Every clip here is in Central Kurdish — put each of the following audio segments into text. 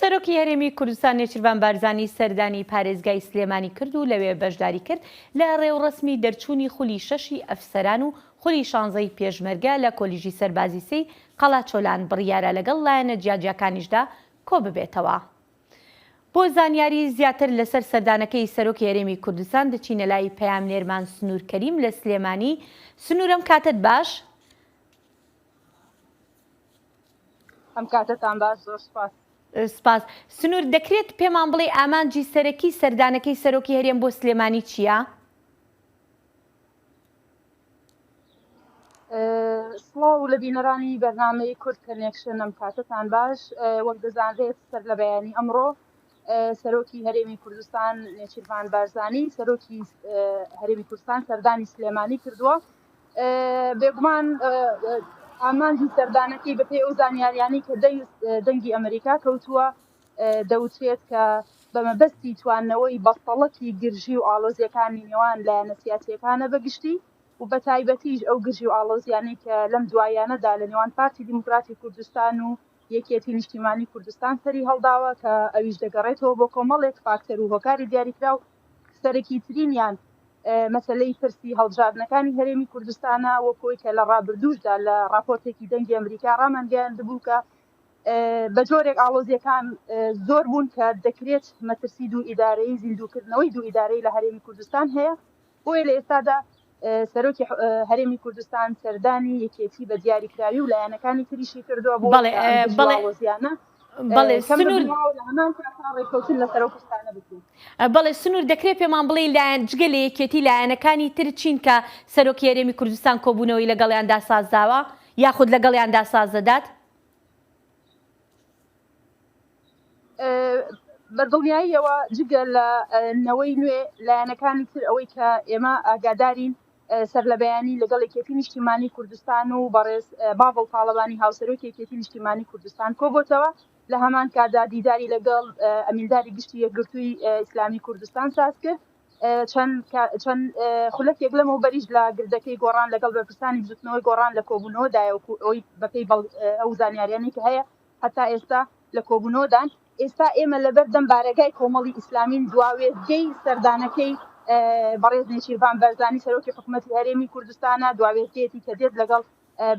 سەرۆکی هەرێمی کوردستان نێچیروان بارزانی سەردانی پارێزگای سلێمانی کرد و لەوێ بەشداری کرد لە ڕێوڕسمی دەرچوونی خولی 6 ئەفسەران و خولی 16 پێشمەرگە لە کۆلیژی سەربازی سەی قەڵاچۆلان بڕیارە لەگەڵ لایەنە جیاجیەکانیشدا کۆ ببێتەوە. بۆ زانیاری زیاتر لەسەر سەردانەکەی سەرۆکی هەرێمی کوردستان دەچینە لای پەیامنێرمان سنوور کەریم لە سلێمانی. سنوورم کاتت باش؟ ئەم کاتتان باش، زۆر سپاس. سپاس. سنوور دەکرێت پێمان بڵێ ئامانجی سەرەکی سەردانەکەی سەرۆکی هەرێم بۆ سلێمانی چییە؟ سڵاو لە بینەرانی بەرنامەی کورد کەنێکشن، ئەم کاتتان باش. وەک دەزانرێت سەر لە بەیانی ئەمڕۆ سەرۆکی هەرێمی کوردستان نێچیروان بارزانی سەرۆکی هەرێمی کوردستان سەردانی سلێمانی کردووە. بێگومان ئامانجی سەردانەکەی بەپێی ئەو زانیاریانی کە دەنگی ئەمریکا کەوتووە دەوترێت کە بەمەبەستی توانەوەی بەستەڵەتی گرژی و ئاڵۆزیەکانی نێوان لایەنە سیاسیەکانە بەگشتی و بە تایبەتیش ئەو گرژی و ئاڵۆزیانەی کە لەم دوایانەدا لە نێوان پارتی دیموکراتی کوردستان و یەکێتی نیشتیمانی کوردستان سەری هەڵداوە کە ئەویش دەگەڕێتەوە بۆ کۆمەڵێک فاکتەر و هۆکاری دیاریکرا و سەرەکی ترینیان مەسەلەی پرسی هەڵبژاردنەکانی هەرێمی کوردستانە وەکۆی کە لە ڕابردووشدا لە راپۆرتێکی دەنگی ئەمریکا ڕامانگەیاندبوو کە بە جۆرێک ئاڵۆزیەکان زۆر بوون کە دەکرێت مەترسی دوو ئیدارەی زیندووکردنەوەی دوو ئیدارەی لە هەرێمی کوردستان هەیە. بۆیە لە ئێستادا سەرۆکی هەرێمی کوردستان سەردانی یەکێتی بە دیاریکراوی و لایەنەکانی تریشی کردووە بۆ ئاڵۆزیانە. بەڵێ سنوور دەکرێت پێمان بڵێ لایەن جگە لە یەکێتی لایەنەکانی تر چین کە سەرۆکی هەرێمی کوردستان کۆبوونەوەی لەگەڵیاندا سازداوە یاخود لەگەڵیاندا ساز دەدات؟ بەدڵنیاییەوە جگە لە نەوەی نوێ لایەنەکانی تر ئەوەی کە ئێمە ئاگادارین سەر لە بەیانی لەگەڵ یەکێتی نیشتیمانی کوردستان و بەڕێز باڤڵ تاڵەبانی هاوسەرۆکی یەکێتی نیشتیمانی کوردستان کۆبووتەوە. لە هەمان کادا دیداری لەگەڵ ئەمینداری گشتی یەکگرتووی ئیسلامی کوردستان ساز کرد. چەند خولەکێک لەمە بەریش لە گردەکەی گۆڕان لەگەڵ بەرپرسانی بزوتنەوەی گۆڕان لە کۆبوونەوەدایە ئەوی بەپێی ئەو زانیاریانی کە هەیە هەتا ئێستا لە کۆبوونەوەدان. ئێستا ئێمە لەبەر دەم بارەگای کۆمەڵی ئیسلامین دواوێزگەی سەردانەکەی بەڕێز نێچیروان بارزانی سەرۆکی حکوومەتی هەرێمی کوردستانە دواوێزگەیەتی کە دێت لەگەڵ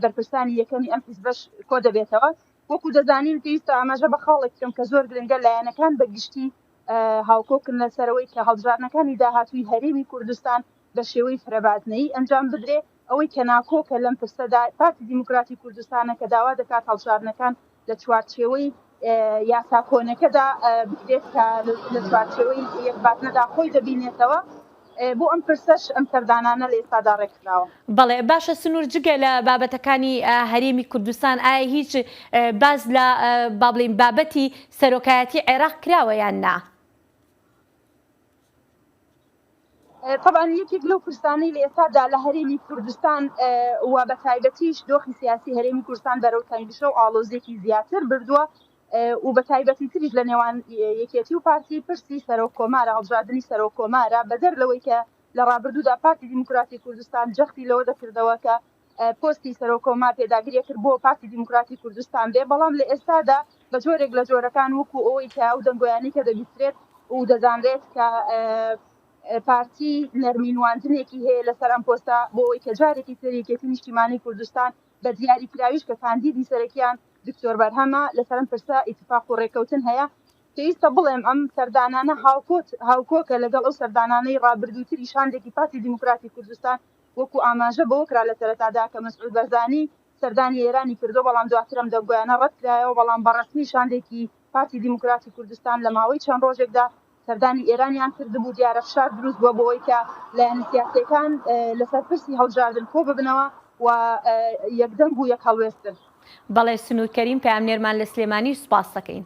بەرپرسانی یەکەمی ئەم حیزبەش کۆ دەبێتەوە. وەکو دەزانین پێویستە ئاماژە بە خاڵێک بکەم کە زۆر گرنگە لایەنەکان بەگشتی هاوکۆکن لەسەرەوەی کە هەڵبژاردنەکانی داهاتووی هەرێمی کوردستان بە شێوەی فرەباتنەی ئەنجام بدرێ. ئەوەی کە ناکۆکە لەم پرسەدا پارتی دیموکراتی کوردستانە کە داوا دەکات هەڵبژاردنەکان لە چوارچێوەی یاسا کۆنەکەدا بکرێت کە لە چوارچێوەی یەکباتنەدا خۆی دەبینێتەوە. بۆ ئەم پرسەش ئەم سەردانانە لە ئێستادا ڕێکراوە. بەڵێ باشە سنوور جگە لە بابەتەکانی هەرێمی کوردستان ئایا هیچ باز لە بابڵین بابەتی سەرۆکایەتی عێراق کراوە یان نا؟ طبعا یەکێک لەو پرسانەی لە ئێستادا لە هەرێمی کوردستان و بە تایبەتیش دۆخی سیاسی هەرێمی کوردستان بەرەو تەنگیشە و ئاڵۆزیێکی زیاتر بردووە و بە تایبەتی تریش لە نێوان یەکێتی و پارتی پرسی سەرۆک کۆمارە هەڵبژاردننی سەرۆک کۆمارە بەدەر لەوەی کە لە ڕابردوودا پارتی دیموکراتی کوردستان جەختی لەوە دەکردەوە کە پۆستی سەرۆک کۆمار پێداگیری کرد بۆ پارتی دیموکراتی کوردستان بێ. بەڵام لە ئێستادا بە جۆرێک لە جۆرەکان وەکو ئەوەی کە ئەو دەنگۆیانی کە دەبیسترێت و دەزانرێت کە پارتی نەرمینواندنێکی هەیە لەسەر ئەم پۆستە بۆ ئەوەی کە جارێکی تر یەکێتی نیشتیمانی کوردستان بە دیاریکراویش کە کاندیدی سەرەکیان دکتۆر بەرهەمە لەسەر ئەم پرسە ئیتفاق و ڕێکەوتن هەیە. پێویستە بڵێم ئەم سەردانانە هاوکۆکە لەگەڵ ئەو سەردانانەی ڕابردووتری شاندێکی پارتی دیموکراتی کوردستان وەکو ئاماژە بەوەکرا لە سەرەتادا کە مەسعود بەرزانی سەردانی ئێرانی کردو، بەڵام دواتر ئەم دەنگۆیانە ڕەتکرایەوە. بەڵام بەڕەسمی شاندێکی پارتی دیموکراتی کوردستان لە ماوەی چەند ڕۆژێکدا سەردانی ئێرانیان کردبوو. دیارە فشار دروست بووە بۆ ئەوەی کە لایەنە سیاسیەکان لەسەر پرسی هەڵبژاردن کۆ ببنەوە و یەکدەنگ و یەک هەڵوێستن. بەڵێ سنوور کەریم پەیامنێرمان لە سلێمانی سوپاس دەکەین.